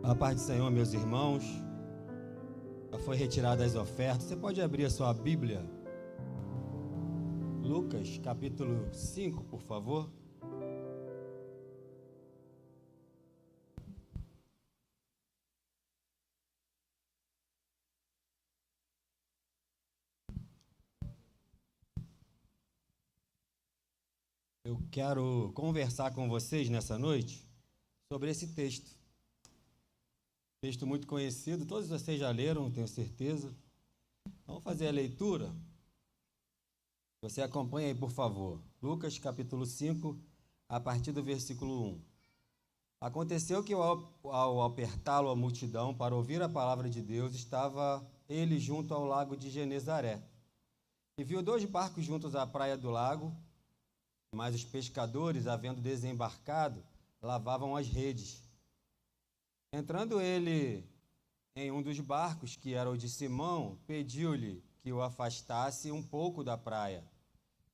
A paz do Senhor, meus irmãos. Já foi retirada as ofertas. Você pode abrir a sua Bíblia. Lucas, capítulo 5, por favor. Eu quero conversar com vocês nessa noite sobre esse texto. Texto muito conhecido, todos vocês já leram, tenho certeza. Vamos fazer a leitura? Você acompanha aí, por favor. Lucas, capítulo 5, a partir do versículo 1. Aconteceu que ao apertá-lo a multidão para ouvir a palavra de Deus, estava ele junto ao lago de Genezaré. E viu 2 barcos juntos à praia do lago, mas os pescadores, havendo desembarcado, lavavam as redes. Entrando ele em um dos barcos, que era o de Simão, pediu-lhe que o afastasse um pouco da praia.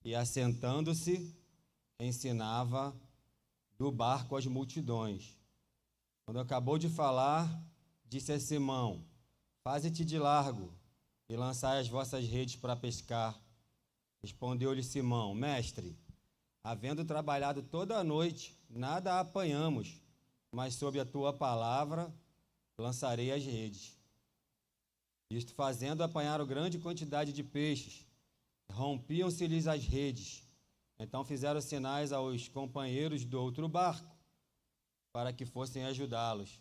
E, assentando-se, ensinava do barco as multidões. Quando acabou de falar, disse a Simão: Faze-te de largo e lançai as vossas redes para pescar. Respondeu-lhe Simão: Mestre, havendo trabalhado toda a noite, nada apanhamos, mas sob a tua palavra lançarei as redes. Isto fazendo, apanharam grande quantidade de peixes. Rompiam-se-lhes as redes. Então fizeram sinais aos companheiros do outro barco, para que fossem ajudá-los.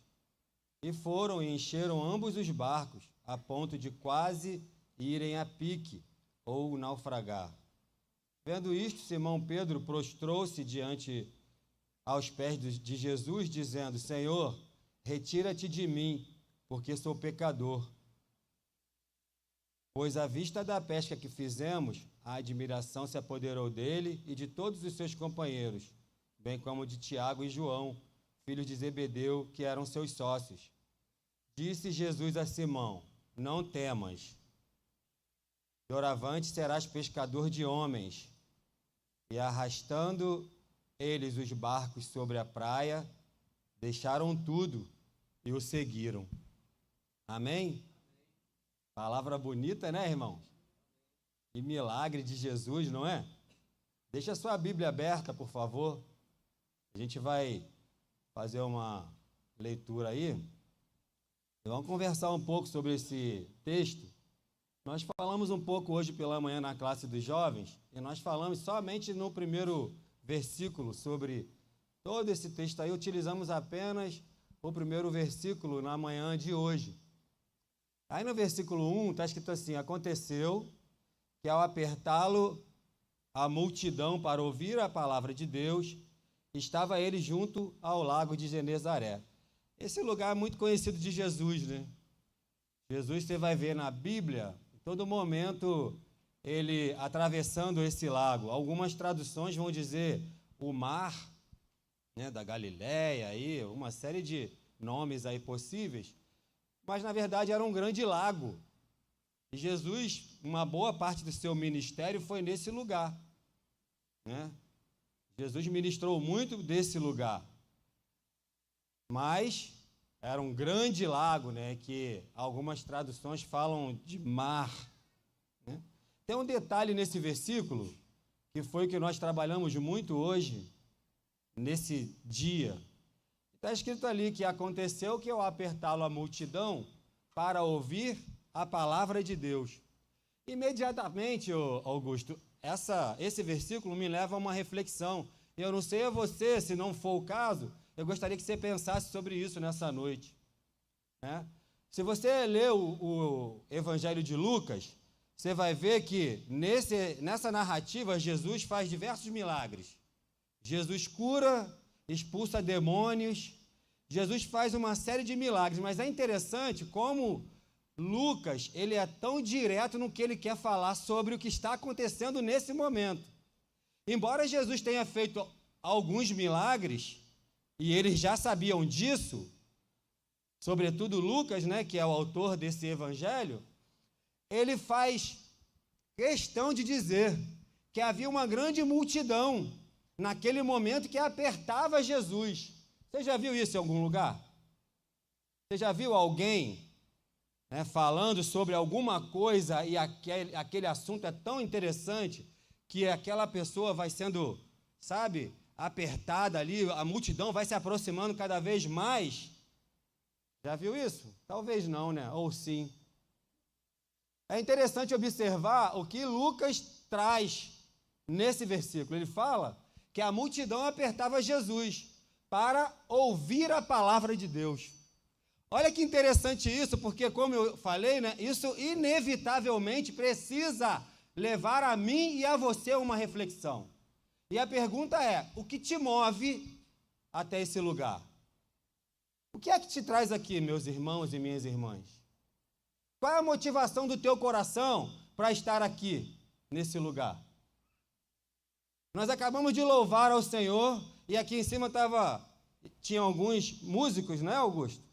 E foram e encheram ambos os barcos, a ponto de quase irem a pique, ou naufragar. Vendo isto, Simão Pedro prostrou-se diante aos pés de Jesus, dizendo: Senhor, retira-te de mim, porque sou pecador. Pois à vista da pesca que fizemos, a admiração se apoderou dele e de todos os seus companheiros, bem como de Tiago e João, filhos de Zebedeu, que eram seus sócios. Disse Jesus a Simão: Não temas, doravante serás pescador de homens. E arrastando eles os barcos sobre a praia, deixaram tudo e o seguiram. Amém? Palavra bonita, né, irmãos? Que milagre de Jesus, não é? Deixa a sua Bíblia aberta, por favor. A gente vai fazer uma leitura aí. Vamos conversar um pouco sobre esse texto. Nós falamos um pouco hoje pela manhã na classe dos jovens, e nós falamos somente no primeiro versículo sobre todo esse texto aí. Utilizamos apenas o primeiro versículo na manhã de hoje. Aí no versículo 1 está escrito assim: Aconteceu que ao apertá-lo a multidão para ouvir a palavra de Deus, estava ele junto ao lago de Genezaré. Esse lugar é muito conhecido de Jesus, né? Jesus, você vai ver na Bíblia, em todo momento, ele atravessando esse lago. Algumas traduções vão dizer o mar, né, da Galileia, aí, uma série de nomes aí possíveis, mas na verdade era um grande lago. E Jesus, uma boa parte do seu ministério foi nesse lugar, né? Jesus ministrou muito desse lugar, mas era um grande lago, né, que algumas traduções falam de mar, né? Tem um detalhe nesse versículo, que foi o que nós trabalhamos muito hoje, nesse dia. Está escrito ali que aconteceu que ao apertá-lo a multidão para ouvir a palavra de Deus. Imediatamente, Augusto, esse versículo me leva a uma reflexão. Eu não sei a você, se não for o caso, eu gostaria que você pensasse sobre isso nessa noite, né? Se você ler o Evangelho de Lucas, você vai ver que nessa narrativa Jesus faz diversos milagres. Jesus cura, expulsa demônios, Jesus faz uma série de milagres, mas é interessante como Lucas, ele é tão direto no que ele quer falar sobre o que está acontecendo nesse momento. Embora Jesus tenha feito alguns milagres, e eles já sabiam disso, sobretudo Lucas, né, que é o autor desse evangelho, ele faz questão de dizer que havia uma grande multidão naquele momento que apertava Jesus. Você já viu isso em algum lugar? Você já viu alguém, né, falando sobre alguma coisa e aquele assunto é tão interessante que aquela pessoa vai sendo, sabe, apertada ali, a multidão vai se aproximando cada vez mais? Já viu isso? Talvez não, né? Ou sim. É interessante observar o que Lucas traz nesse versículo. Ele fala que a multidão apertava Jesus para ouvir a palavra de Deus. Olha que interessante isso, porque, como eu falei, né, isso inevitavelmente precisa levar a mim e a você uma reflexão. E a pergunta é: o que te move até esse lugar? O que é que te traz aqui, meus irmãos e minhas irmãs? Qual é a motivação do teu coração para estar aqui, nesse lugar? Nós acabamos de louvar ao Senhor e aqui em cima tinha alguns músicos, não é, Augusto?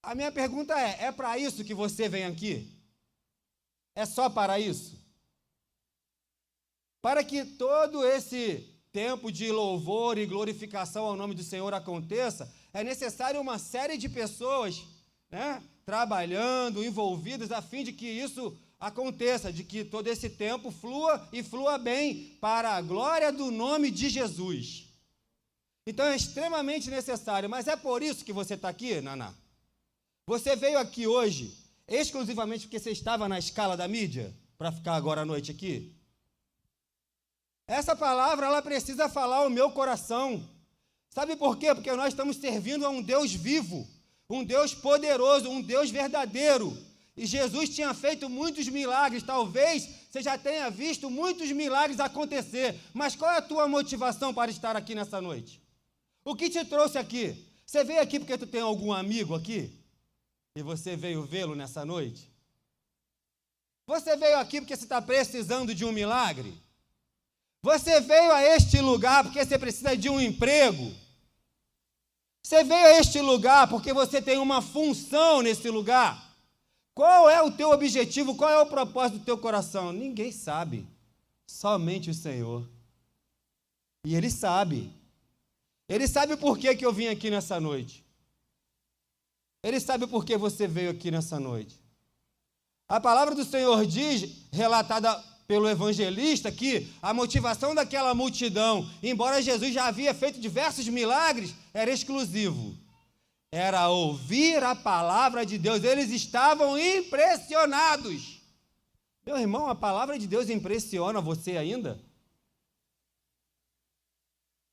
A minha pergunta é para isso que você vem aqui? É só para isso? Para que todo esse tempo de louvor e glorificação ao nome do Senhor aconteça, é necessário uma série de pessoas, né, trabalhando, envolvidas, a fim de que isso aconteça, de que todo esse tempo flua e flua bem para a glória do nome de Jesus. Então é extremamente necessário, mas é por isso que você está aqui, Naná? Você veio aqui hoje exclusivamente porque você estava na escala da mídia, para ficar agora à noite aqui? Essa palavra, ela precisa falar ao meu coração. Sabe por quê? Porque nós estamos servindo a um Deus vivo, um Deus poderoso, um Deus verdadeiro. E Jesus tinha feito muitos milagres. Talvez você já tenha visto muitos milagres acontecer. Mas qual é a tua motivação para estar aqui nessa noite? O que te trouxe aqui? Você veio aqui porque tu tem algum amigo aqui? E você veio vê-lo nessa noite? Você veio aqui porque você está precisando de um milagre? Você veio a este lugar porque você precisa de um emprego? Você veio a este lugar porque você tem uma função nesse lugar? Qual é o teu objetivo? Qual é o propósito do teu coração? Ninguém sabe. Somente o Senhor. E Ele sabe. Ele sabe por que eu vim aqui nessa noite. Ele sabe por que você veio aqui nessa noite. A palavra do Senhor diz, relatada pelo evangelista, que a motivação daquela multidão, embora Jesus já havia feito diversos milagres, era exclusivo. Era ouvir a palavra de Deus. Eles estavam impressionados. Meu irmão, a palavra de Deus impressiona você ainda?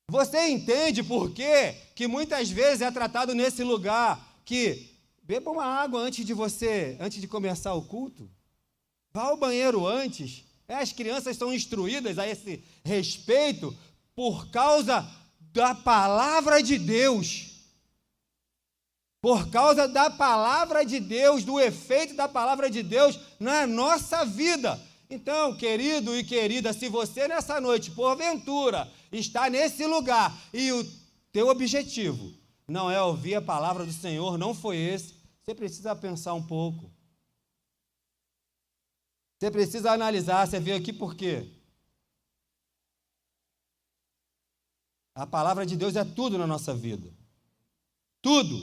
Você entende por que muitas vezes é tratado nesse lugar que beba uma água antes de começar o culto? Vá ao banheiro antes. As crianças são instruídas a esse respeito por causa da palavra de Deus. Por causa da palavra de Deus, do efeito da palavra de Deus na nossa vida. Então, querido e querida, se você nessa noite, porventura, está nesse lugar e o teu objetivo não é ouvir a palavra do Senhor, não foi esse, você precisa pensar um pouco. Você precisa analisar, você veio aqui por quê? A palavra de Deus é tudo na nossa vida. Tudo.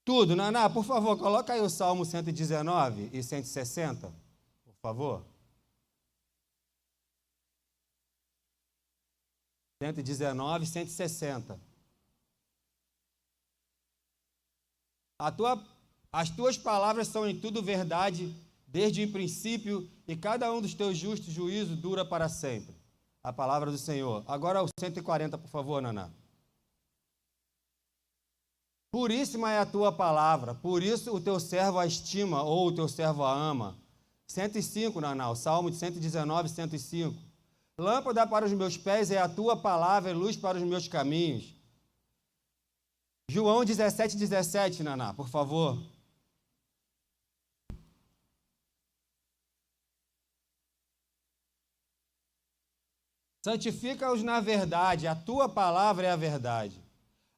Tudo. Naná, por favor, coloca aí o Salmo 119 e 160, por favor. 119 e 160. As tuas palavras são em tudo verdade, desde o princípio, e cada um dos teus justos juízos dura para sempre. A palavra do Senhor. Agora o 140, por favor, Naná. Puríssima é a tua palavra, por isso o teu servo a estima, ou o teu servo a ama. 105, Naná, o Salmo de 119, 105. Lâmpada para os meus pés é a tua palavra, e luz para os meus caminhos. João 17, 17, Naná, por favor. Santifica-os na verdade, a tua palavra é a verdade.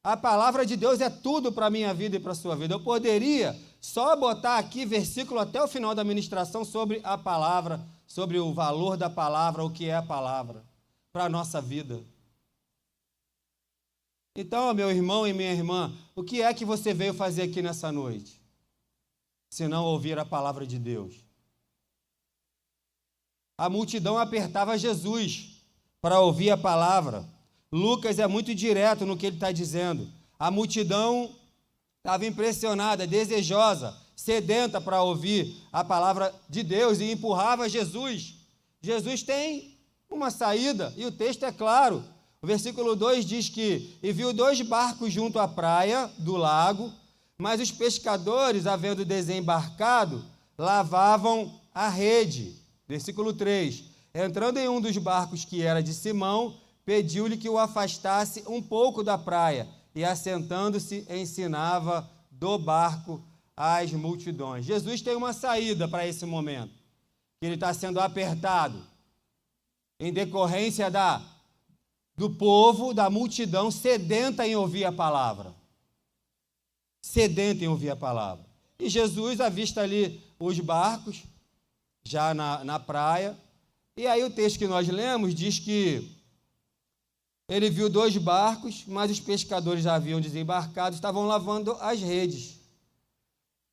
A palavra de Deus é tudo para a minha vida e para a sua vida. Eu poderia só botar aqui versículo até o final da ministração sobre a palavra, sobre o valor da palavra, o que é a palavra para a nossa vida. Então, meu irmão e minha irmã, o que é que você veio fazer aqui nessa noite? Se não ouvir a palavra de Deus. A multidão apertava Jesus para ouvir a palavra. Lucas é muito direto no que ele está dizendo. A multidão estava impressionada, desejosa, sedenta para ouvir a palavra de Deus e empurrava Jesus. Jesus tem uma saída e o texto é claro. O versículo 2 diz que e viu 2 barcos junto à praia do lago, mas os pescadores, havendo desembarcado, lavavam a rede. Versículo 3, entrando em um dos barcos que era de Simão, pediu-lhe que o afastasse um pouco da praia, e assentando-se, ensinava do barco às multidões. Jesus tem uma saída para esse momento, que ele está sendo apertado, em decorrência do povo, da multidão, sedenta em ouvir a palavra. Sedenta em ouvir a palavra. E Jesus avista ali os barcos, já na praia, e aí o texto que nós lemos diz que ele viu 2 barcos, mas os pescadores já haviam desembarcado, estavam lavando as redes.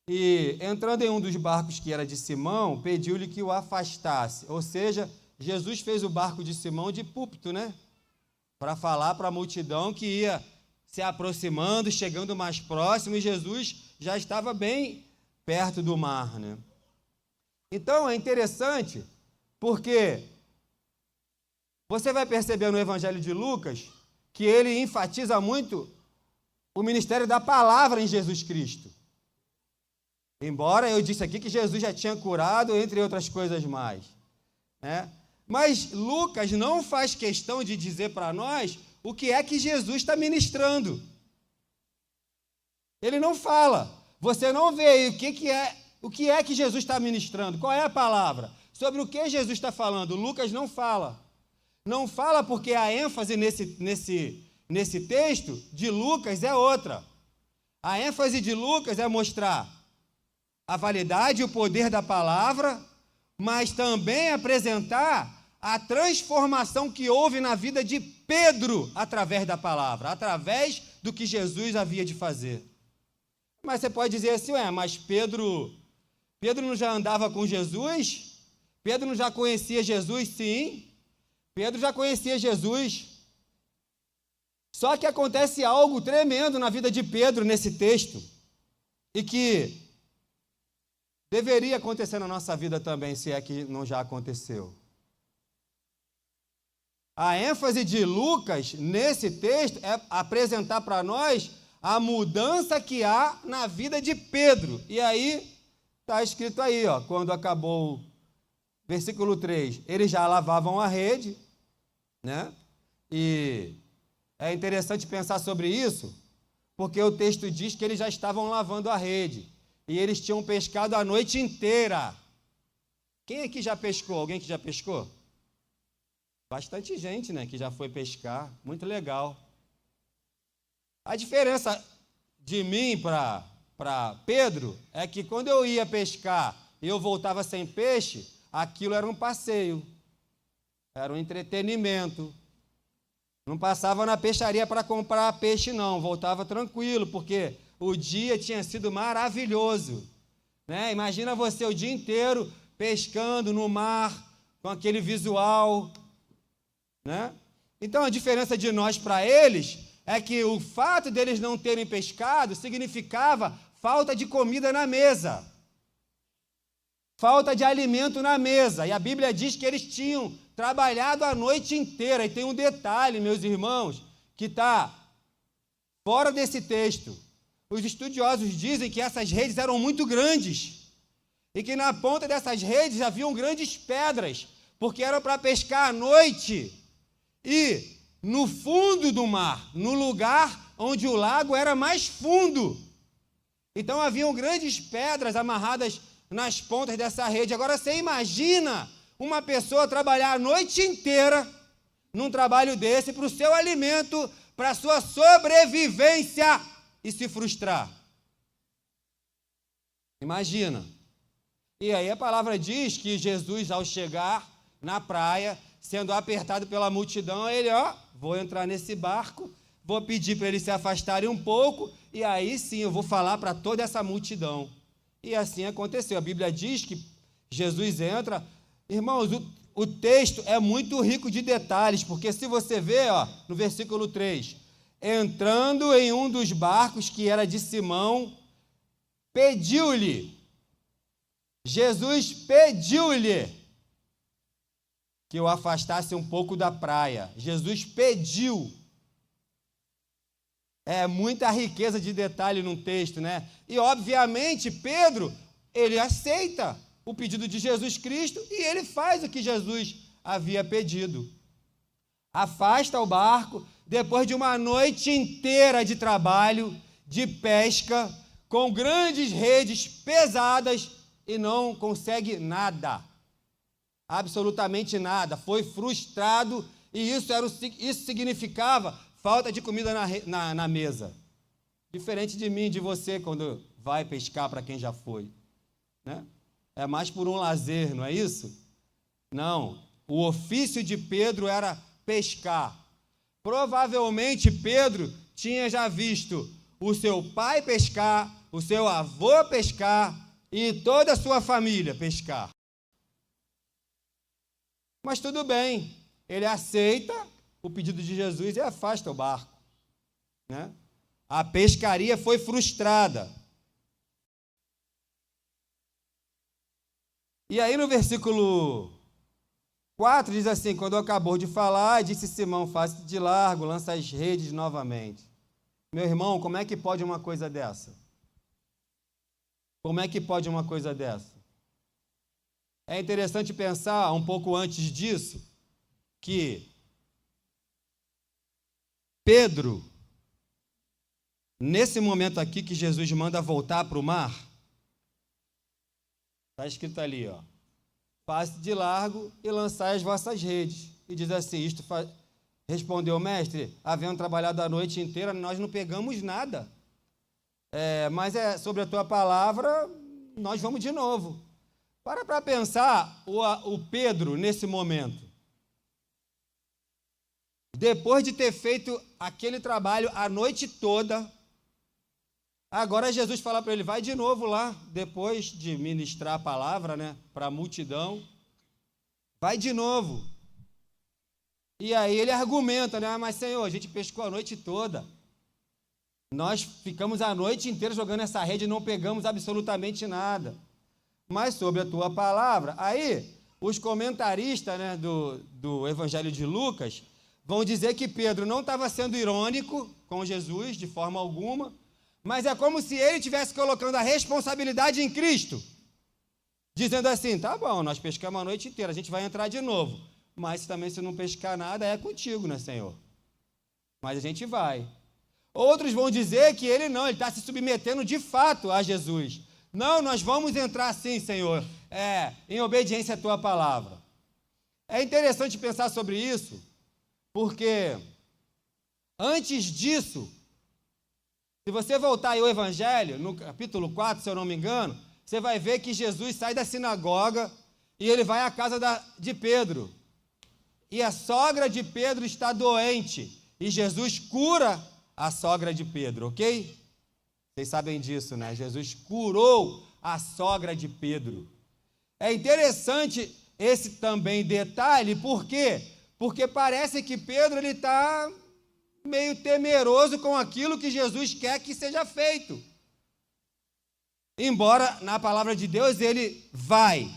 E entrando em um dos barcos que era de Simão, pediu-lhe que o afastasse, ou seja, Jesus fez o barco de Simão de púlpito, né? Para falar para a multidão que ia se aproximando, chegando mais próximo, e Jesus já estava bem perto do mar, né? Então, é interessante, porque você vai perceber no Evangelho de Lucas que ele enfatiza muito o ministério da palavra em Jesus Cristo. Embora eu disse aqui que Jesus já tinha curado, entre outras coisas mais, né? Mas Lucas não faz questão de dizer para nós o que é que Jesus está ministrando. Ele não fala. Você não vê aí o que é que Jesus está ministrando, qual é a palavra, sobre o que Jesus está falando. Lucas não fala. Não fala porque a ênfase nesse texto de Lucas é outra. A ênfase de Lucas é mostrar a validade e o poder da palavra, mas também apresentar a transformação que houve na vida de Pedro através da palavra, através do que Jesus havia de fazer. Mas você pode dizer assim, mas Pedro não já andava com Jesus? Pedro não já conhecia Jesus? Sim, Pedro já conhecia Jesus. Só que acontece algo tremendo na vida de Pedro nesse texto, e que deveria acontecer na nossa vida também, se é que não já aconteceu. A ênfase de Lucas nesse texto é apresentar para nós a mudança que há na vida de Pedro. E aí, está escrito aí, quando acabou, versículo 3, eles já lavavam a rede, né? E é interessante pensar sobre isso, porque o texto diz que eles já estavam lavando a rede, e eles tinham pescado a noite inteira. Quem aqui já pescou? Alguém que já pescou? Bastante gente, né, que já foi pescar, muito legal. A diferença de mim para Pedro é que quando eu ia pescar e eu voltava sem peixe, aquilo era um passeio, era um entretenimento. Não passava na peixaria para comprar peixe, não, voltava tranquilo, porque o dia tinha sido maravilhoso, né? Imagina você o dia inteiro pescando no mar, com aquele visual, né? Então, a diferença de nós para eles é que o fato deles não terem pescado significava falta de comida na mesa, falta de alimento na mesa. E a Bíblia diz que eles tinham trabalhado a noite inteira. E tem um detalhe, meus irmãos, que está fora desse texto. Os estudiosos dizem que essas redes eram muito grandes e que na ponta dessas redes haviam grandes pedras, porque era para pescar à noite e no fundo do mar, no lugar onde o lago era mais fundo. Então haviam grandes pedras amarradas nas pontas dessa rede. Agora você imagina uma pessoa trabalhar a noite inteira num trabalho desse para o seu alimento, para a sua sobrevivência, e se frustrar. Imagina. E aí a palavra diz que Jesus, ao chegar na praia, sendo apertado pela multidão, ele, vou entrar nesse barco, vou pedir para eles se afastarem um pouco, e aí sim eu vou falar para toda essa multidão. E assim aconteceu. A Bíblia diz que Jesus entra. Irmãos, o texto é muito rico de detalhes, porque se você vê, no versículo 3, entrando em um dos barcos que era de Simão, Jesus pediu-lhe que o afastasse um pouco da praia. Jesus pediu. É muita riqueza de detalhe num texto, né? E, obviamente, Pedro, ele aceita o pedido de Jesus Cristo e ele faz o que Jesus havia pedido. Afasta o barco, depois de uma noite inteira de trabalho, de pesca, com grandes redes pesadas, e não consegue nada. Absolutamente nada. Foi frustrado, e isso significava falta de comida na mesa. Diferente de mim e de você, quando vai pescar, para quem já foi, né? É mais por um lazer, não é isso? Não. O ofício de Pedro era pescar. Provavelmente Pedro tinha já visto o seu pai pescar, o seu avô pescar e toda a sua família pescar. Mas tudo bem, ele aceita o pedido de Jesus e afasta o barco, né? A pescaria foi frustrada. E aí no versículo 4 diz assim: quando acabou de falar, disse Simão, faça de largo, lança as redes novamente. Meu irmão, como é que pode uma coisa dessa? Como é que pode uma coisa dessa? É interessante pensar um pouco antes disso, que Pedro, nesse momento aqui que Jesus manda voltar para o mar, está escrito ali, faça de largo e lançai as vossas redes. E diz assim, respondeu o mestre, havendo trabalhado a noite inteira, nós não pegamos nada. Mas sobre a tua palavra, nós vamos de novo. Para pensar o Pedro nesse momento. Depois de ter feito aquele trabalho a noite toda, agora Jesus fala para ele, vai de novo lá, depois de ministrar a palavra, né, para a multidão, vai de novo. E aí ele argumenta, né, mas Senhor, a gente pescou a noite toda, nós ficamos a noite inteira jogando essa rede e não pegamos absolutamente nada, mas sobre a tua palavra. Aí os comentaristas, né, do Evangelho de Lucas vão dizer que Pedro não estava sendo irônico com Jesus de forma alguma, mas é como se ele estivesse colocando a responsabilidade em Cristo, dizendo assim, tá bom, nós pescamos a noite inteira, a gente vai entrar de novo, mas também se não pescar nada, é contigo, né, Senhor? Mas a gente vai. Outros vão dizer que ele está se submetendo de fato a Jesus. Não, nós vamos entrar sim, Senhor, em obediência à tua palavra. É interessante pensar sobre isso, porque antes disso, se você voltar aí ao Evangelho, no capítulo 4, se eu não me engano, você vai ver que Jesus sai da sinagoga e ele vai à casa de Pedro. E a sogra de Pedro está doente. E Jesus cura a sogra de Pedro, ok? Vocês sabem disso, né? Jesus curou a sogra de Pedro. É interessante esse também detalhe, por quê? Porque parece que Pedro está meio temeroso com aquilo que Jesus quer que seja feito. Embora na palavra de Deus ele vai,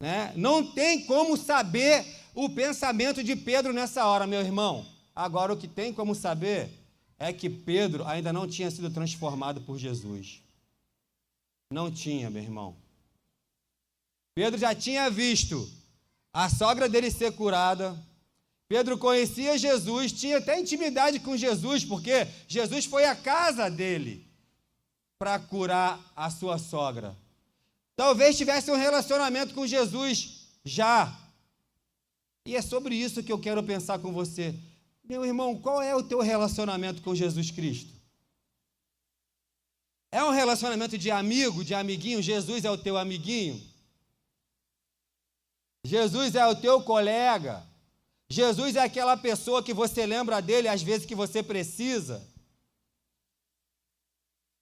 né? Não tem como saber o pensamento de Pedro nessa hora, meu irmão. Agora o que tem como saber é que Pedro ainda não tinha sido transformado por Jesus. Não tinha, meu irmão. Pedro já tinha visto a sogra dele ser curada. Pedro conhecia Jesus, tinha até intimidade com Jesus, porque Jesus foi à casa dele para curar a sua sogra. Talvez tivesse um relacionamento com Jesus já. E é sobre isso que eu quero pensar com você. Meu irmão, qual é o teu relacionamento com Jesus Cristo? É um relacionamento de amigo, de amiguinho? Jesus é o teu amiguinho? Jesus é o teu colega? Jesus é aquela pessoa que você lembra dele às vezes que você precisa.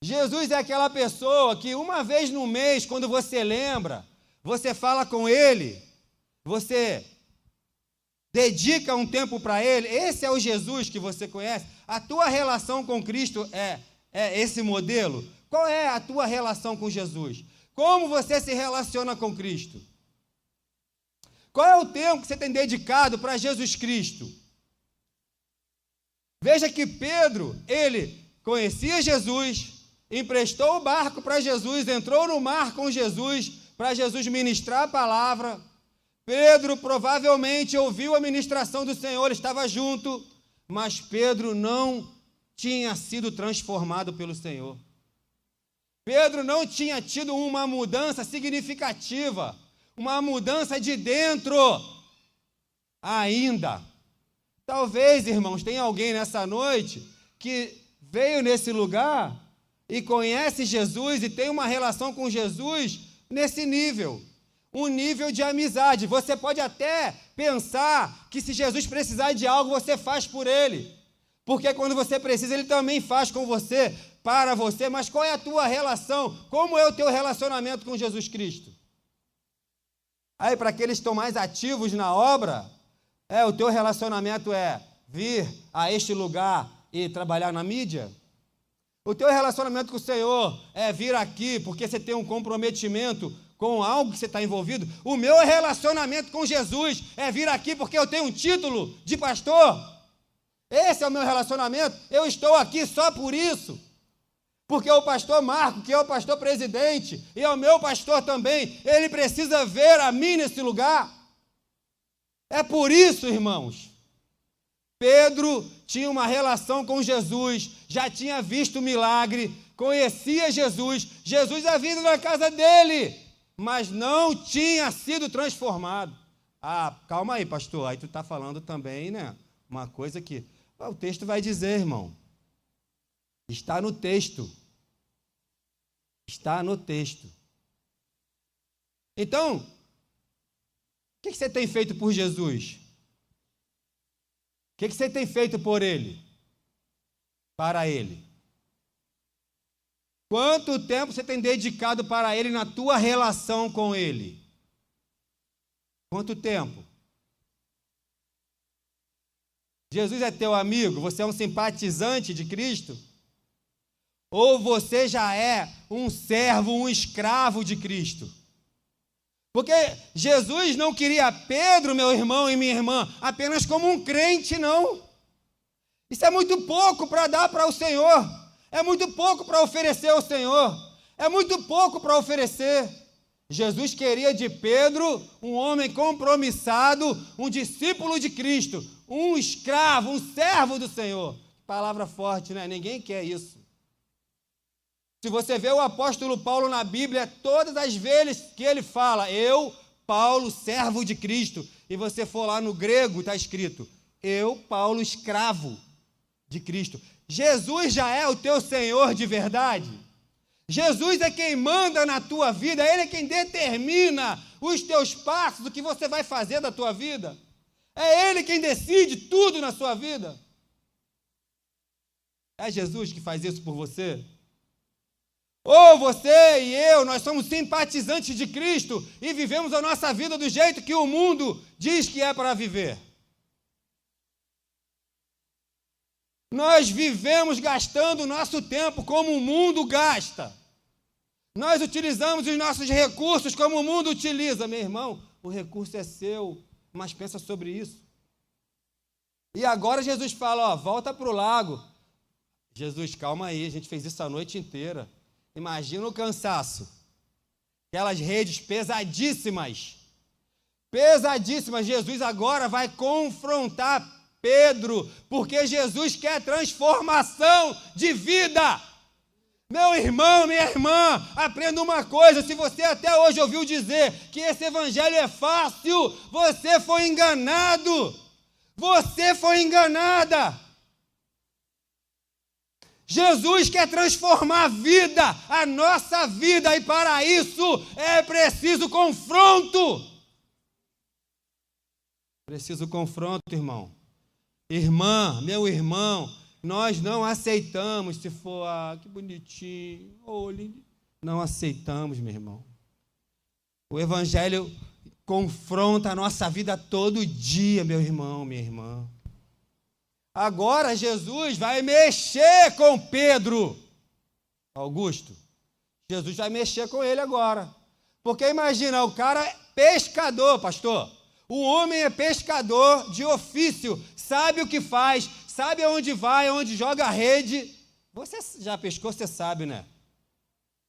Jesus é aquela pessoa que uma vez no mês, quando você lembra, você fala com ele, você dedica um tempo para ele. Esse é o Jesus que você conhece. A tua relação com Cristo é esse modelo? Qual é a tua relação com Jesus? Como você se relaciona com Cristo? Qual é o tempo que você tem dedicado para Jesus Cristo? Veja que Pedro, ele conhecia Jesus, emprestou o barco para Jesus, entrou no mar com Jesus, para Jesus ministrar a palavra. Pedro provavelmente ouviu a ministração do Senhor, estava junto, mas Pedro não tinha sido transformado pelo Senhor. Pedro não tinha tido uma mudança significativa, uma mudança de dentro ainda. Talvez, irmãos, tenha alguém nessa noite que veio nesse lugar e conhece Jesus e tem uma relação com Jesus nesse nível, um nível de amizade. Você pode até pensar que se Jesus precisar de algo, você faz por ele, porque quando você precisa, ele também faz com você, para você. Mas qual é a tua relação? Como é o teu relacionamento com Jesus Cristo? Aí, para aqueles que estão mais ativos na obra, o teu relacionamento é vir a este lugar e trabalhar na mídia? O teu relacionamento com o Senhor é vir aqui porque você tem um comprometimento com algo que você está envolvido? O meu relacionamento com Jesus é vir aqui porque eu tenho um título de pastor? Esse é o meu relacionamento? Eu estou aqui só por isso? Porque o pastor Marco, que é o pastor presidente, e é o meu pastor também, ele precisa ver a mim nesse lugar? É por isso, irmãos. Pedro tinha uma relação com Jesus, já tinha visto o milagre, conhecia Jesus, Jesus havia ido na casa dele, mas não tinha sido transformado. Ah, calma aí, pastor, aí tu está falando também, né? Uma coisa que o texto vai dizer, irmão. Está no texto. Está no texto. Então, o que você tem feito por Jesus? O que você tem feito por ele? Para ele? Quanto tempo você tem dedicado para ele na tua relação com ele? Quanto tempo? Jesus é teu amigo? Você é um simpatizante de Cristo? Ou você já é um servo, um escravo de Cristo? Porque Jesus não queria Pedro, meu irmão e minha irmã, apenas como um crente, não. Isso é muito pouco para dar para o Senhor. É muito pouco para oferecer ao Senhor. É muito pouco para oferecer. Jesus queria de Pedro um homem compromissado, um discípulo de Cristo, um escravo, um servo do Senhor. Palavra forte, né? Ninguém quer isso. Se você vê o apóstolo Paulo na Bíblia, todas as vezes que ele fala, eu, Paulo, servo de Cristo, e você for lá no grego, está escrito, eu, Paulo, escravo de Cristo. Jesus já é o teu Senhor de verdade? Jesus é quem manda na tua vida, Ele é quem determina os teus passos, o que você vai fazer da tua vida. É Ele quem decide tudo na sua vida. É Jesus que faz isso por você? Ou você e eu, nós somos simpatizantes de Cristo e vivemos a nossa vida do jeito que o mundo diz que é para viver. Nós vivemos gastando o nosso tempo como o mundo gasta. Nós utilizamos os nossos recursos como o mundo utiliza. Meu irmão, o recurso é seu, mas pensa sobre isso. E agora Jesus fala, volta para o lago. Jesus, calma aí, a gente fez isso a noite inteira. Imagina o cansaço. Aquelas redes pesadíssimas. Pesadíssimas. Jesus agora vai confrontar Pedro, porque Jesus quer transformação de vida. Meu irmão, minha irmã, aprenda uma coisa, se você até hoje ouviu dizer que esse evangelho é fácil, você foi enganado. Você foi enganada. Jesus quer transformar a vida, a nossa vida, e para isso é preciso confronto. Preciso confronto, irmão. Irmã, meu irmão, nós não aceitamos se for, que bonitinho, lindo. Não aceitamos, meu irmão. O Evangelho confronta a nossa vida todo dia, meu irmão, minha irmã. Agora Jesus vai mexer com Pedro. Augusto, Jesus vai mexer com ele agora. Porque imagina, o cara é pescador, pastor. O homem é pescador de ofício, sabe o que faz, sabe aonde vai, aonde joga a rede. Você já pescou, você sabe, né?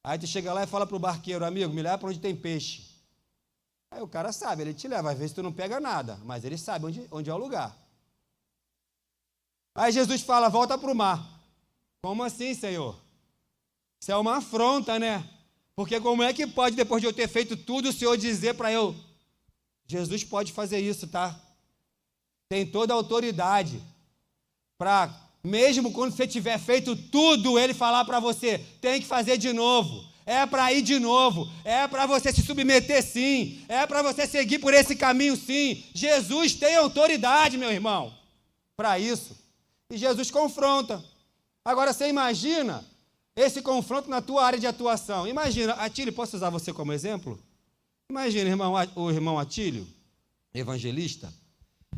Aí tu chega lá e fala pro barqueiro, amigo, me leva para onde tem peixe. Aí o cara sabe, ele te leva, às vezes tu não pega nada, mas ele sabe onde é o lugar. Aí Jesus fala, volta para o mar. Como assim, Senhor? Isso é uma afronta, né? Porque como é que pode, depois de eu ter feito tudo, o Senhor dizer para eu... Jesus pode fazer isso, tá? Tem toda a autoridade para, mesmo quando você tiver feito tudo, ele falar para você, tem que fazer de novo. É para ir de novo, é para você se submeter sim, é para você seguir por esse caminho sim. Jesus tem autoridade, meu irmão, para isso. E Jesus confronta. Agora você imagina esse confronto na tua área de atuação. Imagina, Atílio, posso usar você como exemplo? Imagina, o irmão Atílio, evangelista,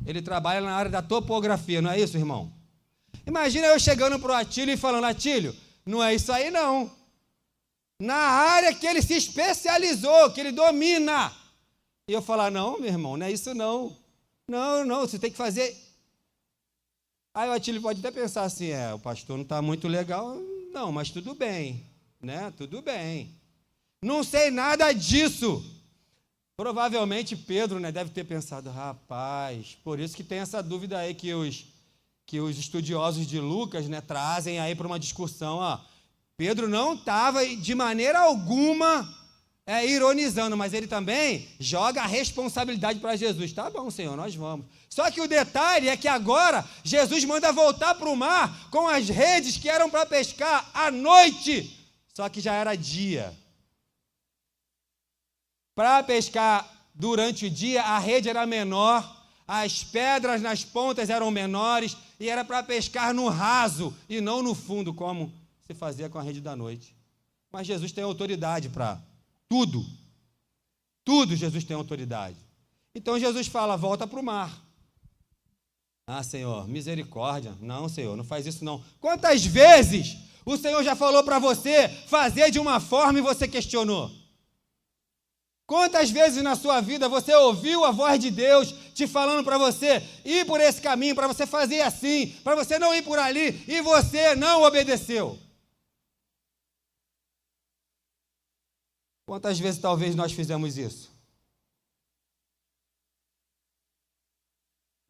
ele trabalha na área da topografia, não é isso, irmão? Imagina eu chegando para o Atílio e falando, Atílio, não é isso aí não. Na área que ele se especializou, que ele domina. E eu falar, não, meu irmão, não é isso não. Não, você tem que fazer... Aí o Atílio pode até pensar assim, o pastor não está muito legal. Não, mas tudo bem, né? Tudo bem. Não sei nada disso. Provavelmente Pedro, né, deve ter pensado, rapaz, por isso que tem essa dúvida aí que os estudiosos de Lucas, né, trazem aí para uma discussão. Pedro não estava de maneira alguma ironizando, mas ele também joga a responsabilidade para Jesus. Tá bom, Senhor, nós vamos. Só que o detalhe é que agora Jesus manda voltar para o mar com as redes que eram para pescar à noite, só que já era dia. Para pescar durante o dia, a rede era menor, as pedras nas pontas eram menores, e era para pescar no raso e não no fundo, como se fazia com a rede da noite. Mas Jesus tem autoridade para tudo. Tudo Jesus tem autoridade. Então Jesus fala, volta para o mar. Senhor, misericórdia. Não, Senhor, não faz isso não. Quantas vezes o Senhor já falou para você fazer de uma forma e você questionou? Quantas vezes na sua vida você ouviu a voz de Deus te falando para você ir por esse caminho, para você fazer assim, para você não ir por ali, e você não obedeceu? Quantas vezes talvez nós fizemos isso?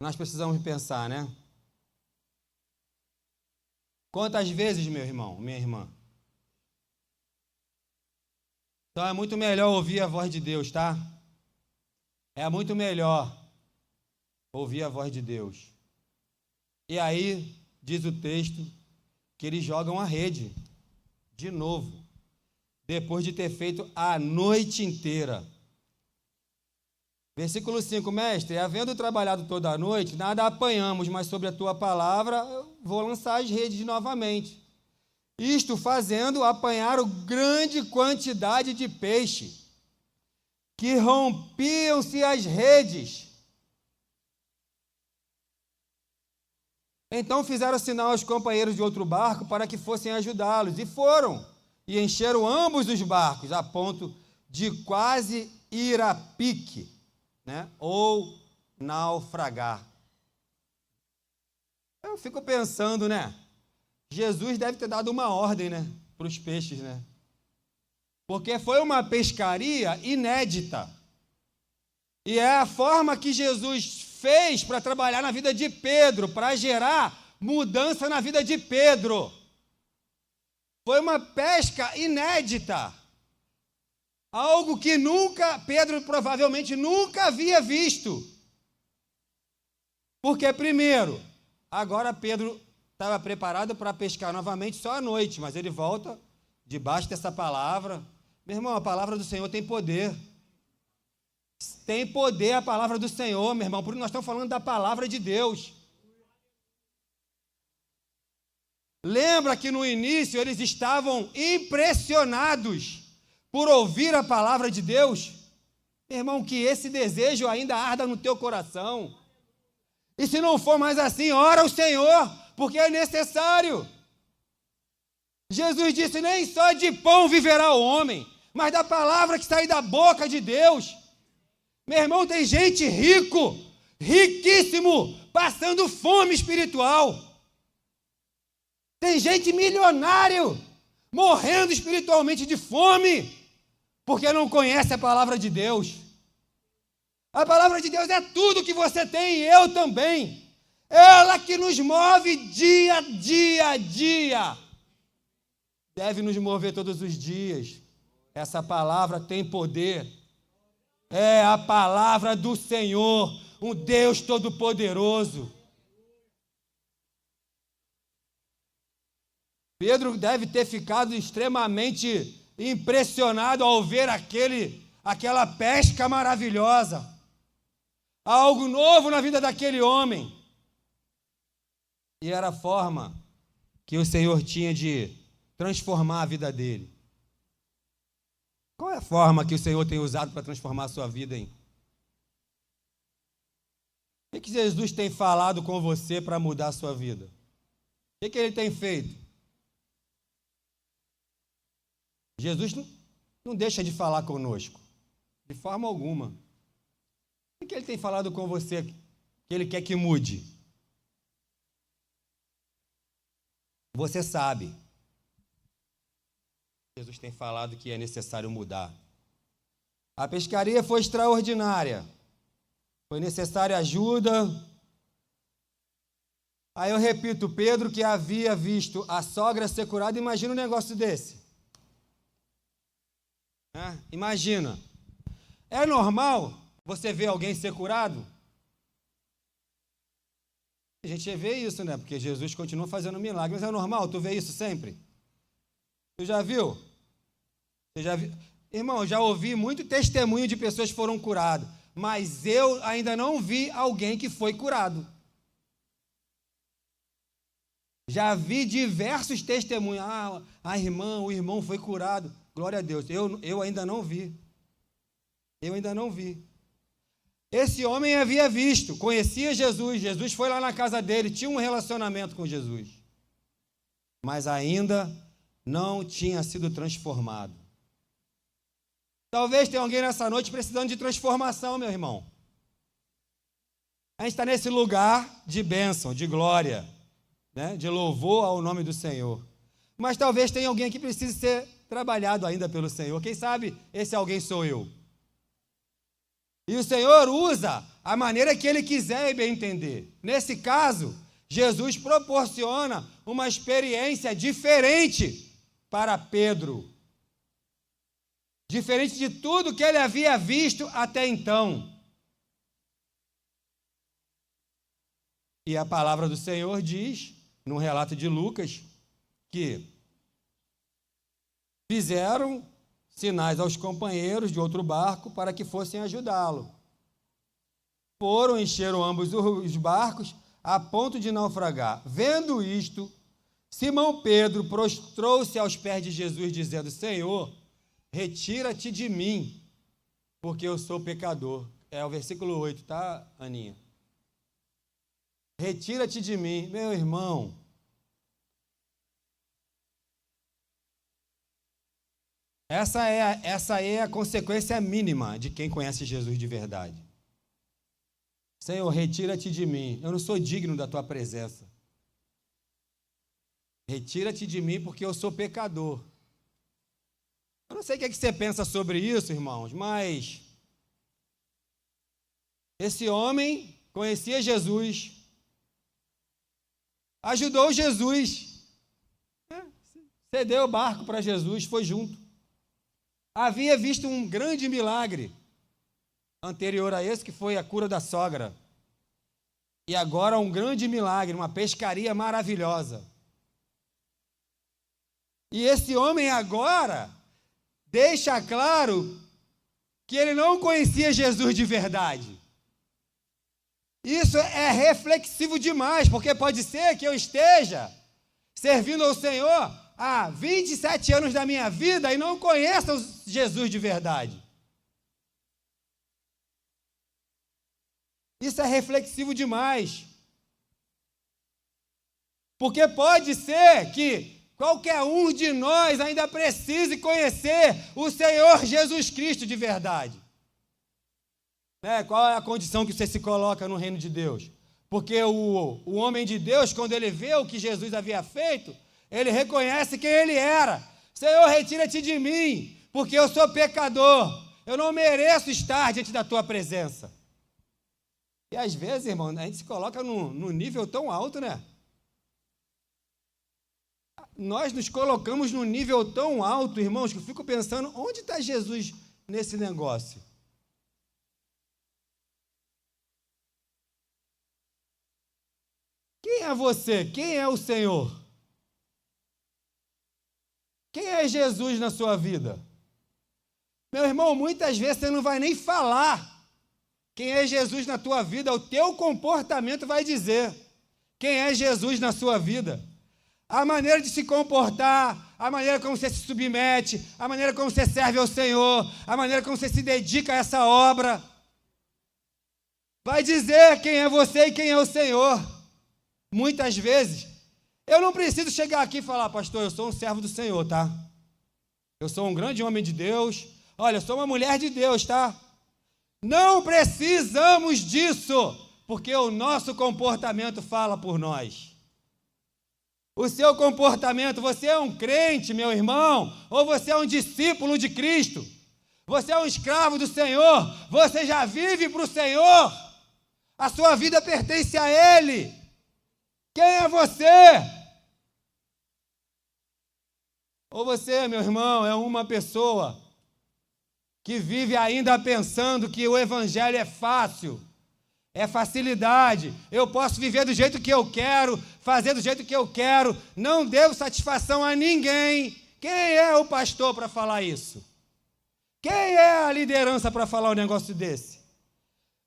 Nós precisamos pensar, né? Quantas vezes, meu irmão, minha irmã? Então é muito melhor ouvir a voz de Deus, tá? É muito melhor ouvir a voz de Deus. E aí, diz o texto, que eles jogam a rede de novo, depois de ter feito a noite inteira. Versículo 5, mestre, havendo trabalhado toda a noite, nada apanhamos, mas sobre a tua palavra eu vou lançar as redes novamente. Isto fazendo, apanharam grande quantidade de peixe, que rompiam-se as redes. Então fizeram sinal aos companheiros de outro barco para que fossem ajudá-los, e foram, e encheram ambos os barcos, a ponto de quase ir a pique, né? Ou naufragar. Eu fico pensando, né? Jesus deve ter dado uma ordem, né, para os peixes, né? Porque foi uma pescaria inédita. E é a forma que Jesus fez para trabalhar na vida de Pedro, para gerar mudança na vida de Pedro. Foi uma pesca inédita. Algo que Pedro provavelmente nunca havia visto. Porque, primeiro, agora Pedro estava preparado para pescar novamente só à noite, mas ele volta debaixo dessa palavra. Meu irmão, a palavra do Senhor tem poder. tem poder a palavra do Senhor, meu irmão, porque nós estamos falando da palavra de Deus. Lembra que no início eles estavam impressionados por ouvir a palavra de Deus? Meu irmão, que esse desejo ainda arda no teu coração. E se não for mais assim, ora ao Senhor, porque é necessário. Jesus disse, nem só de pão viverá o homem, mas da palavra que sai da boca de Deus. Meu irmão, tem gente riquíssimo, passando fome espiritual. Tem gente milionário, morrendo espiritualmente de fome, porque não conhece a palavra de Deus. A palavra de Deus é tudo que você tem e eu também. Ela que nos move dia a dia. Deve nos mover todos os dias. Essa palavra tem poder. É a palavra do Senhor, um Deus Todo-Poderoso. Pedro deve ter ficado extremamente impressionado ao ver aquela pesca maravilhosa. Algo novo na vida daquele homem. E era a forma que o Senhor tinha de transformar a vida dele. Qual é a forma que o Senhor tem usado para transformar a sua vida, hein? O que Jesus tem falado com você para mudar a sua vida? O que Ele tem feito? Jesus não deixa de falar conosco, de forma alguma. O que Ele tem falado com você que Ele quer que mude? Você sabe. Jesus tem falado que é necessário mudar. A pescaria foi extraordinária. Foi necessária ajuda. Aí eu repito, Pedro que havia visto a sogra ser curada, imagina um negócio desse. Imagina. É normal você ver alguém ser curado? A gente vê isso, né? Porque Jesus continua fazendo milagre. Mas é normal, tu vê isso sempre? Tu já viu? Você já viu? Irmão, eu já ouvi muito testemunho de pessoas que foram curadas, mas eu ainda não vi alguém que foi curado. Já vi diversos testemunhos. O irmão foi curado. Glória a Deus. Eu ainda não vi. Eu ainda não vi. Esse homem havia visto, conhecia Jesus. Jesus foi lá na casa dele, tinha um relacionamento com Jesus. Mas ainda não tinha sido transformado. Talvez tenha alguém nessa noite precisando de transformação, meu irmão. A gente está nesse lugar de bênção, de glória, né? De louvor ao nome do Senhor. Mas talvez tenha alguém que precise ser trabalhado ainda pelo Senhor. Quem sabe esse alguém sou eu. E o Senhor usa a maneira que Ele quiser e bem entender. Nesse caso, Jesus proporciona uma experiência diferente para Pedro. Diferente de tudo que ele havia visto até então. E a palavra do Senhor diz, num relato de Lucas, que fizeram sinais aos companheiros de outro barco para que fossem ajudá-lo. Foram, encheram ambos os barcos a ponto de naufragar. Vendo isto, Simão Pedro prostrou-se aos pés de Jesus, dizendo: Senhor, retira-te de mim, porque eu sou pecador. É o versículo 8, tá, Aninha? Retira-te de mim, meu irmão. Essa é a consequência mínima de quem conhece Jesus de verdade. Senhor, retira-te de mim. Eu não sou digno da tua presença. Retira-te de mim porque eu sou pecador. Eu não sei o que você pensa sobre isso, irmãos, mas esse homem conhecia Jesus, ajudou Jesus, cedeu o barco para Jesus, foi junto. Havia visto um grande milagre anterior a esse, que foi a cura da sogra. E agora um grande milagre, uma pescaria maravilhosa. E esse homem agora deixa claro que ele não conhecia Jesus de verdade. Isso é reflexivo demais, porque pode ser que eu esteja servindo ao Senhor há 27 anos da minha vida e não conheça Jesus de verdade. Isso é reflexivo demais. Porque pode ser que qualquer um de nós ainda precise conhecer o Senhor Jesus Cristo de verdade. Qual é a condição que você se coloca no reino de Deus? Porque o homem de Deus, quando ele vê o que Jesus havia feito, ele reconhece quem ele era. Senhor, retira-te de mim, porque eu sou pecador. Eu não mereço estar diante da tua presença. E às vezes, irmão, a gente se coloca num nível tão alto, né? Nós nos colocamos num nível tão alto, irmãos, que eu fico pensando, onde está Jesus nesse negócio? Quem é você? Quem é o Senhor? Quem é Jesus na sua vida? Meu irmão, muitas vezes você não vai nem falar quem é Jesus na tua vida, o teu comportamento vai dizer quem é Jesus na sua vida. A maneira de se comportar, a maneira como você se submete, a maneira como você serve ao Senhor, a maneira como você se dedica a essa obra, vai dizer quem é você e quem é o Senhor. Muitas vezes, eu não preciso chegar aqui e falar, pastor, eu sou um servo do Senhor, tá? Eu sou um grande homem de Deus, olha, eu sou uma mulher de Deus, tá? Não precisamos disso, porque o nosso comportamento fala por nós. O seu comportamento, você é um crente, meu irmão, ou você é um discípulo de Cristo? Você é um escravo do Senhor? Você já vive para o Senhor? A sua vida pertence a Ele. Quem é você? Ou você, meu irmão, é uma pessoa que vive ainda pensando que o evangelho é fácil, é facilidade, eu posso viver do jeito que eu quero, fazer do jeito que eu quero, não devo satisfação a ninguém. Quem é o pastor para falar isso? Quem é a liderança para falar um negócio desse?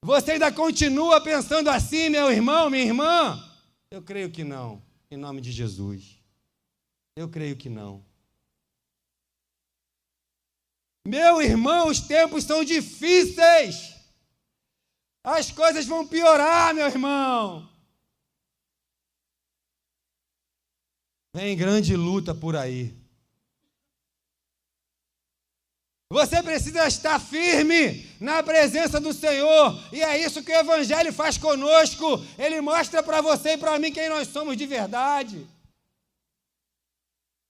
Você ainda continua pensando assim, meu irmão, minha irmã? Eu creio que não, em nome de Jesus. Eu creio que não. Meu irmão, os tempos são difíceis. As coisas vão piorar, meu irmão. Vem grande luta por aí. Você precisa estar firme na presença do Senhor. E é isso que o Evangelho faz conosco. Ele mostra para você e para mim quem nós somos de verdade.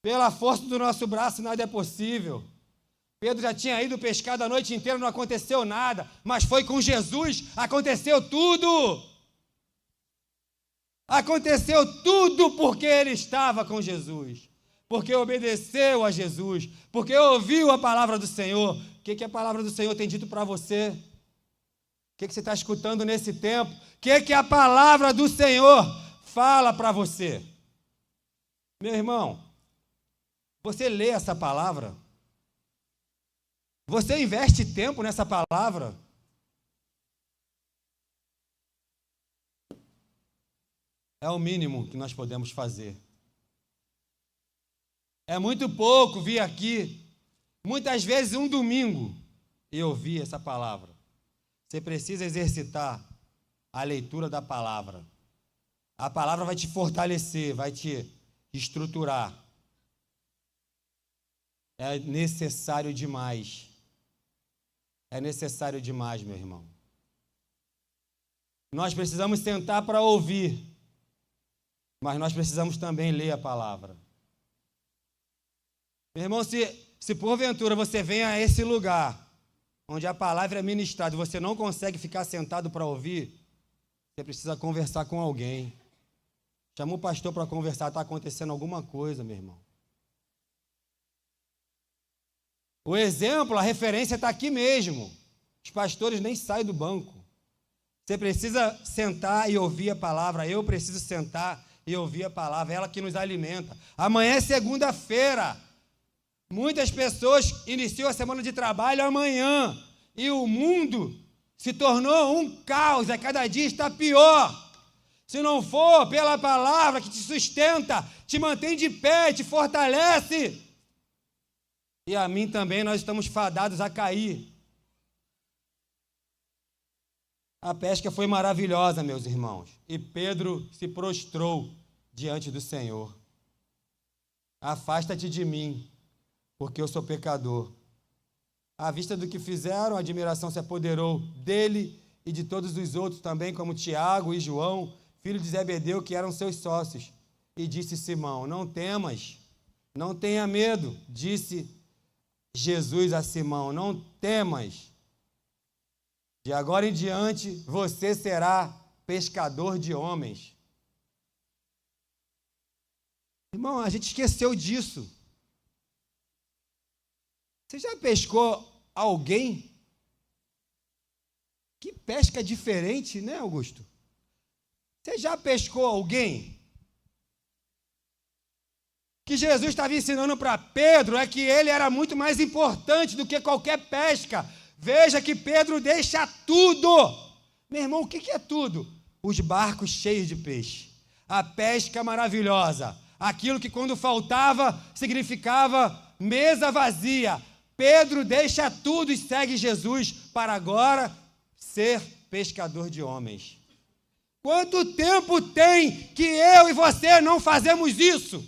Pela força do nosso braço nada é possível. Pedro já tinha ido pescar a noite inteira, não aconteceu nada. Mas foi com Jesus, aconteceu tudo. Aconteceu tudo porque ele estava com Jesus. Porque obedeceu a Jesus, porque ouviu a palavra do Senhor. O que a palavra do Senhor tem dito para você? O que você está escutando nesse tempo? O que a palavra do Senhor fala para você? Meu irmão, você lê essa palavra? Você investe tempo nessa palavra? É o mínimo que nós podemos fazer. É muito pouco vir aqui, muitas vezes um domingo, e ouvir essa palavra. Você precisa exercitar a leitura da palavra. A palavra vai te fortalecer, vai te estruturar. É necessário demais. É necessário demais, meu irmão. Nós precisamos sentar para ouvir, mas nós precisamos também ler a palavra. Meu irmão, se porventura você vem a esse lugar, onde a palavra é ministrada, e você não consegue ficar sentado para ouvir, você precisa conversar com alguém. Chama o pastor para conversar, está acontecendo alguma coisa, meu irmão. O exemplo, a referência está aqui mesmo. Os pastores nem saem do banco. Você precisa sentar e ouvir a palavra. Eu preciso sentar e ouvir a palavra. Ela que nos alimenta. Amanhã é segunda-feira. Muitas pessoas iniciam a semana de trabalho amanhã. e o mundo se tornou um caos, a cada dia está pior. Se não for pela palavra que te sustenta, te mantém de pé, te fortalece. E a mim também, nós estamos fadados a cair. A pesca foi maravilhosa, meus irmãos. E Pedro se prostrou diante do Senhor. Afasta-te de mim, porque eu sou pecador. À vista do que fizeram, a admiração se apoderou dele e de todos os outros também, como Tiago e João, filho de Zebedeu, que eram seus sócios. E disse Simão: não temas, não tenha medo. Disse Jesus a Simão: não temas. De agora em diante, você será pescador de homens. Irmão, a gente esqueceu disso. Você já pescou alguém que pesca diferente, né, Augusto? Você já pescou alguém? Que Jesus estava ensinando para Pedro é que ele era muito mais importante do que qualquer pesca. Veja que Pedro deixa tudo. Meu irmão, o que é tudo? Os barcos cheios de peixe. A pesca maravilhosa. Aquilo que quando faltava significava mesa vazia. Pedro deixa tudo e segue Jesus para agora ser pescador de homens. Quanto tempo tem que eu e você não fazemos isso?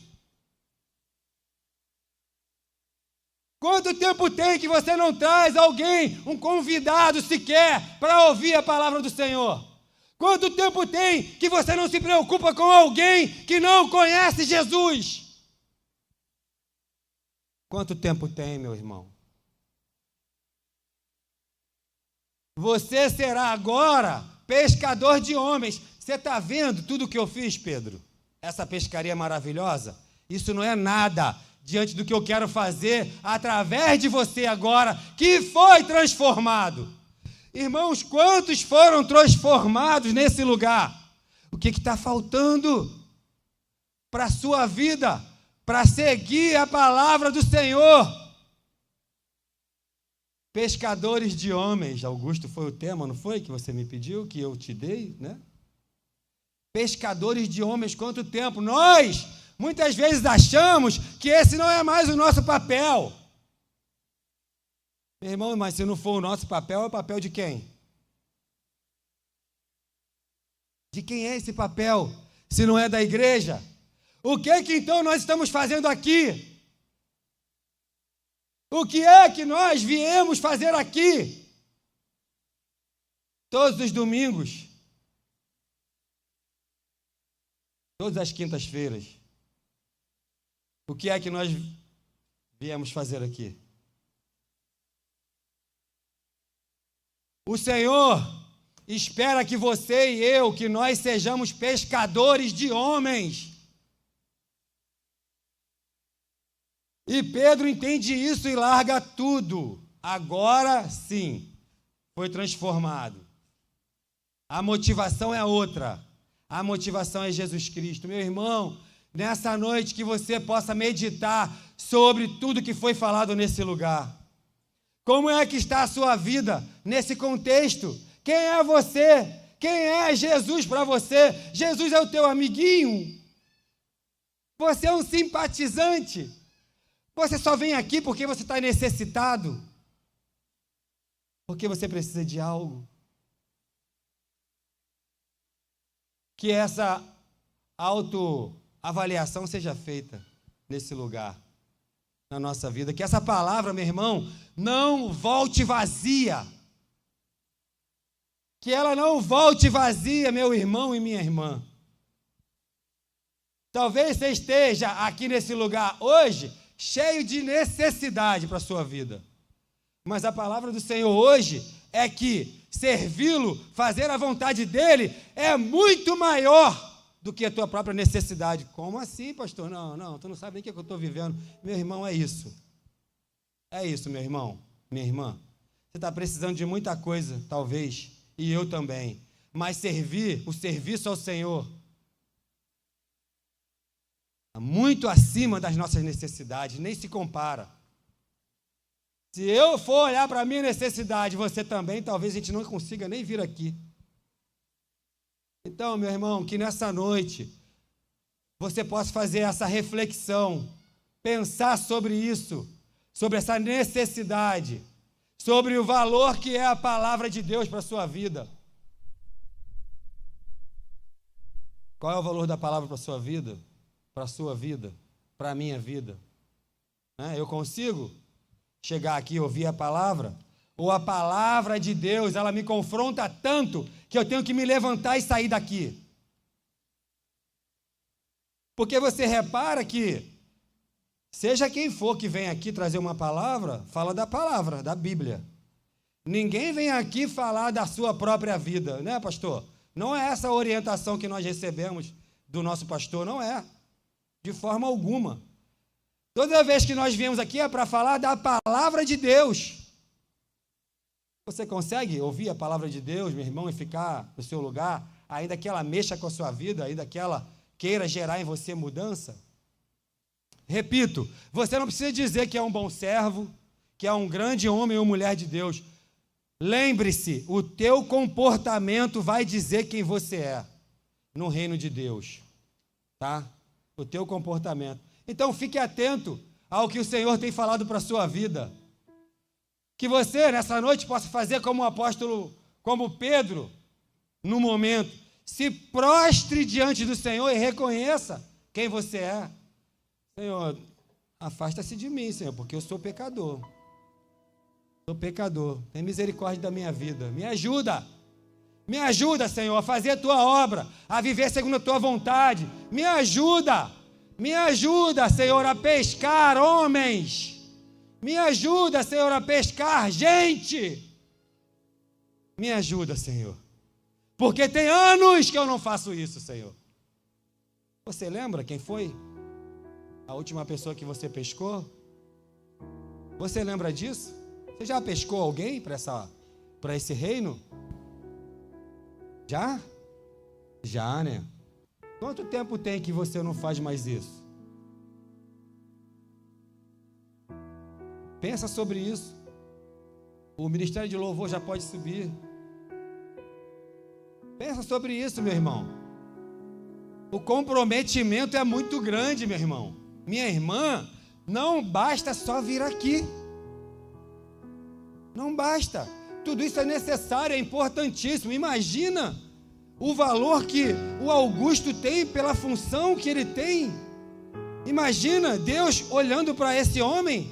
Quanto tempo tem que você não traz alguém, um convidado sequer, para ouvir a palavra do Senhor? Quanto tempo tem que você não se preocupa com alguém que não conhece Jesus? Quanto tempo tem, meu irmão? Você será agora pescador de homens. Você está vendo tudo o que eu fiz, Pedro? Essa pescaria maravilhosa? Isso não é nada diante do que eu quero fazer através de você agora, que foi transformado. Irmãos, quantos foram transformados nesse lugar? O que está faltando para a sua vida, para seguir a palavra do Senhor? Pescadores de homens. Augusto, foi o tema, não foi? Que você me pediu, que eu te dei, né? Pescadores de homens, quanto tempo? Nós, muitas vezes, achamos que esse não é mais o nosso papel. Meu irmão, mas se não for o nosso papel, é o papel de quem? De quem é esse papel? Se não é da igreja? O que então nós estamos fazendo aqui? O que é que nós viemos fazer aqui? Todos os domingos, todas as quintas-feiras, o que é que nós viemos fazer aqui? O Senhor espera que você e eu, que nós sejamos pescadores de homens. E Pedro entende isso e larga tudo. Agora sim, foi transformado. A motivação é outra. A motivação é Jesus Cristo. Meu irmão, nessa noite que você possa meditar sobre tudo que foi falado nesse lugar. Como é que está a sua vida nesse contexto? Quem é você? Quem é Jesus para você? Jesus é o teu amiguinho? Você é um simpatizante? Você só vem aqui porque você está necessitado? Porque você precisa de algo? Que essa autoavaliação seja feita nesse lugar, na nossa vida. Que essa palavra, meu irmão, não volte vazia. Que ela não volte vazia, meu irmão e minha irmã. Talvez você esteja aqui nesse lugar hoje cheio de necessidade para a sua vida. Mas a palavra do Senhor hoje é que servi-lo, fazer a vontade dele, é muito maior do que a tua própria necessidade. Como assim, pastor? Não, tu não sabe nem o que eu estou vivendo. Meu irmão, é isso. É isso, meu irmão, minha irmã. Você está precisando de muita coisa, talvez, e eu também. Mas o serviço ao Senhor, muito acima das nossas necessidades, nem se compara. Se eu for olhar para a minha necessidade, você também, talvez a gente não consiga nem vir aqui. Então, meu irmão, que nessa noite você possa fazer essa reflexão, pensar sobre isso, sobre essa necessidade, sobre o valor que é a palavra de Deus para a sua vida. Qual é o valor da palavra para a sua vida? Para a sua vida? Para a minha vida? Eu consigo chegar aqui e ouvir a palavra? Ou a palavra de Deus, ela me confronta tanto que eu tenho que me levantar e sair daqui? Porque você repara que, seja quem for que vem aqui trazer uma palavra, fala da palavra, da Bíblia. Ninguém vem aqui falar da sua própria vida, né, pastor? Não é essa a orientação que nós recebemos do nosso pastor, não é. De forma alguma. Toda vez que nós viemos aqui é para falar da palavra de Deus. Você consegue ouvir a palavra de Deus, meu irmão, e ficar no seu lugar, ainda que ela mexa com a sua vida, ainda que ela queira gerar em você mudança? Repito, você não precisa dizer que é um bom servo, que é um grande homem ou mulher de Deus. Lembre-se, o teu comportamento vai dizer quem você é no reino de Deus, tá? O teu comportamento. Então, fique atento ao que o Senhor tem falado para a sua vida. Que você, nessa noite, possa fazer como o apóstolo, como Pedro, no momento. Se prostre diante do Senhor e reconheça quem você é. Senhor, afasta-se de mim, Senhor, porque eu sou pecador. Sou pecador. Tem misericórdia da minha vida. Me ajuda. Me ajuda, Senhor, a fazer a tua obra, a viver segundo a tua vontade. Me ajuda. Me ajuda, Senhor, a pescar homens. Me ajuda, Senhor, a pescar gente. Me ajuda, Senhor. Porque tem anos que eu não faço isso, Senhor. Você lembra quem foi a última pessoa que você pescou? Você lembra disso? Você já pescou alguém para esse reino? Já? Já, né? Quanto tempo tem que você não faz mais isso? Pensa sobre isso. O ministério de louvor já pode subir. Pensa sobre isso, meu irmão. O comprometimento é muito grande, meu irmão. Minha irmã, não basta só vir aqui. Não basta. Tudo isso é necessário, é importantíssimo. Imagina o valor que o Augusto tem pela função que ele tem. Imagina Deus olhando para esse homem,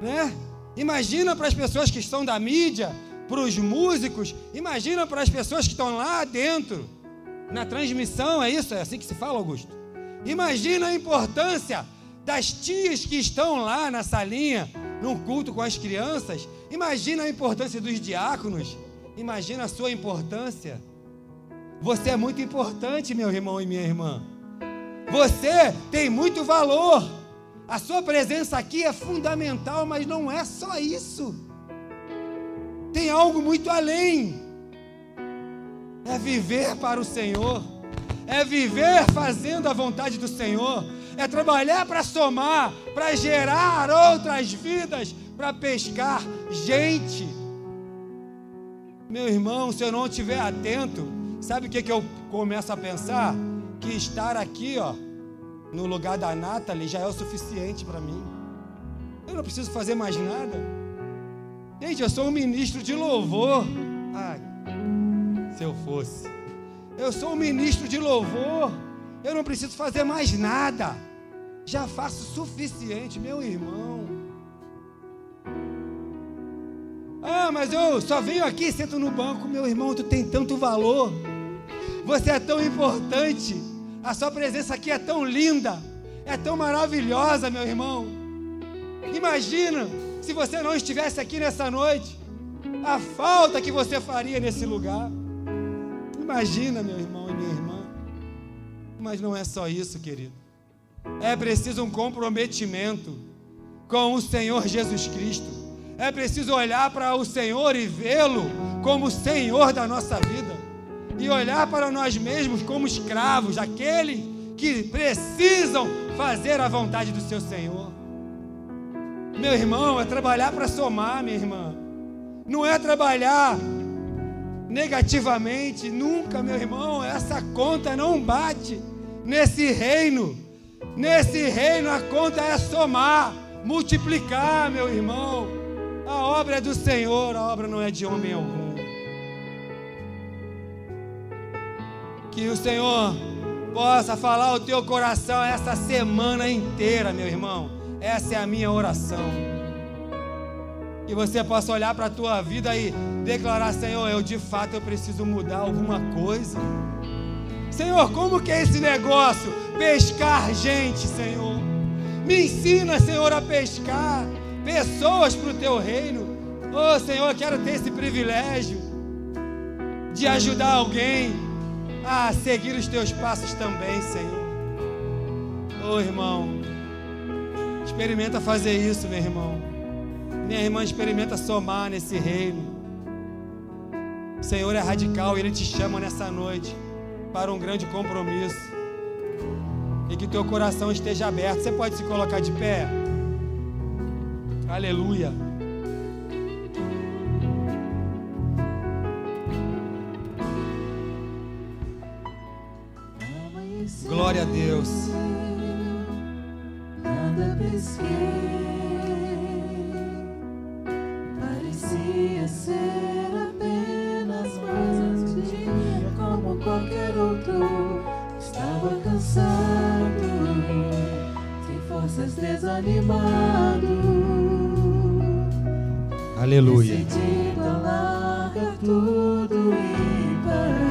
né? Imagina para as pessoas que estão da mídia, para os músicos, imagina para as pessoas que estão lá dentro, na transmissão, é isso? É assim que se fala, Augusto? Imagina a importância das tias que estão lá na salinha, num culto com as crianças. Imagina a importância dos diáconos. Imagina a sua importância. Você é muito importante, meu irmão e minha irmã. Você tem muito valor. A sua presença aqui é fundamental, mas não é só isso. Tem algo muito além. É viver para o Senhor. É viver fazendo a vontade do Senhor. É trabalhar para somar, para gerar outras vidas, para pescar gente. Meu irmão, se eu não estiver atento, sabe o que eu começo a pensar? Que estar aqui, no lugar da Nathalie já é o suficiente para mim. Eu não preciso fazer mais nada. Gente, eu sou um ministro de louvor. Ai, se eu fosse. Eu sou um ministro de louvor. Eu não preciso fazer mais nada. Já faço o suficiente, meu irmão. Ah, mas eu só venho aqui e sento no banco. Meu irmão, tu tem tanto valor. Você é tão importante. A sua presença aqui é tão linda. É tão maravilhosa, meu irmão. Imagina se você não estivesse aqui nessa noite. A falta que você faria nesse lugar. Imagina, meu irmão e minha irmã. Mas não é só isso, querido. É preciso um comprometimento com o Senhor Jesus Cristo. É preciso olhar para o Senhor e vê-lo como o Senhor da nossa vida. E olhar para nós mesmos como escravos, aqueles que precisam fazer a vontade do seu Senhor. meu irmão, é trabalhar para somar, minha irmã. Não é trabalhar negativamente, nunca, meu irmão. Essa conta não bate nesse reino. Nesse reino a conta é somar, multiplicar, meu irmão. A obra é do Senhor, a obra não é de homem algum. Que o Senhor possa falar ao teu coração essa semana inteira, meu irmão. Essa é a minha oração. Que você possa olhar para a tua vida e declarar: Senhor, eu de fato eu preciso mudar alguma coisa. Senhor, como que é esse negócio? Pescar gente, Senhor. Me ensina, Senhor, a pescar pessoas para o teu reino. Oh, Senhor, eu quero ter esse privilégio de ajudar alguém a seguir os teus passos também, Senhor. Oh, irmão, experimenta fazer isso, meu irmão. Minha irmã, experimenta somar nesse reino. O Senhor é radical e Ele te chama nessa noite para um grande compromisso. E que teu coração esteja aberto. Você pode se colocar de pé? Aleluia. Glória a Deus. Nada pesquei, parecia ser apenas mais um dia como qualquer outro. Estava cansado, sem forças, desanimado. Aleluia. Decidido a largar tudo e parar.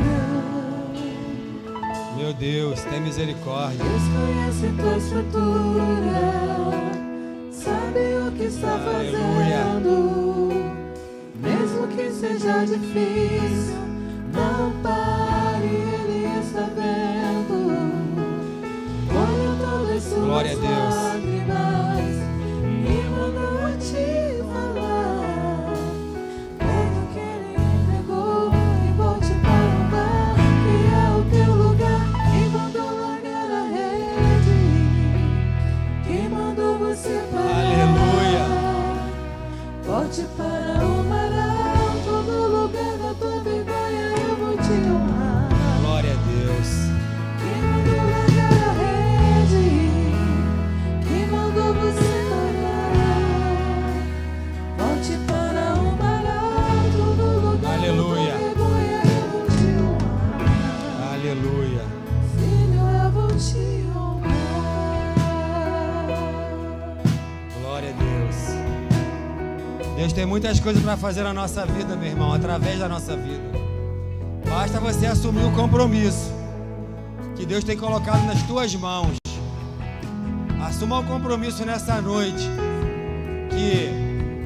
Meu Deus, tem misericórdia. Deus conhece tua estrutura, sabe o que está fazendo. Mesmo que seja difícil, não pare, Ele está vendo. Olha todas as suas Glória a Deus. lágrimas e mandou a te falar. Pegue o que Ele entregou e volte para o lugar que é o teu lugar. Quem mandou largar a rede? Quem mandou você parar? Aleluia. Volte para o mar alto, no lugar da tua vergonha eu vou te honrar. Glória a Deus. Quem mandou largar a rede? Quem mandou você parar? Volte para o mar alto, no lugar Aleluia. da tua vergonha eu vou te honrar. Aleluia. Filho, eu vou te honrar. Glória a Deus. Deus tem muitas coisas para fazer na nossa vida, meu irmão, através da nossa vida. Basta você assumir o compromisso que Deus tem colocado nas tuas mãos. Assuma o compromisso nessa noite, que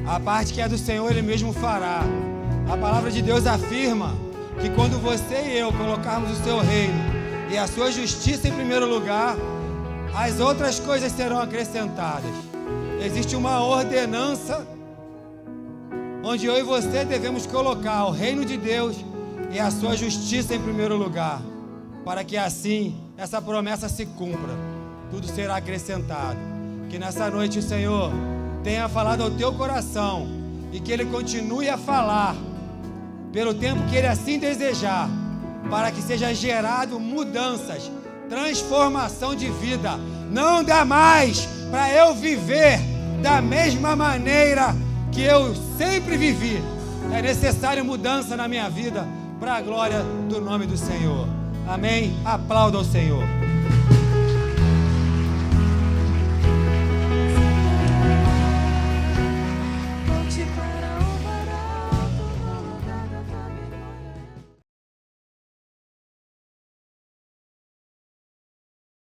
a parte que é do Senhor Ele mesmo fará. A palavra de Deus afirma que quando você e eu colocarmos o seu reino e a sua justiça em primeiro lugar, as outras coisas serão acrescentadas. Existe uma ordenança onde eu e você devemos colocar o reino de Deus e a sua justiça em primeiro lugar, para que assim essa promessa se cumpra. Tudo será acrescentado. Que nessa noite o Senhor tenha falado ao teu coração e que Ele continue a falar pelo tempo que Ele assim desejar, para que seja gerado mudanças, transformação de vida. Não dá mais para eu viver da mesma maneira que eu sempre vivi. É necessário mudança na minha vida para a glória do nome do Senhor. Amém? Aplauda ao Senhor.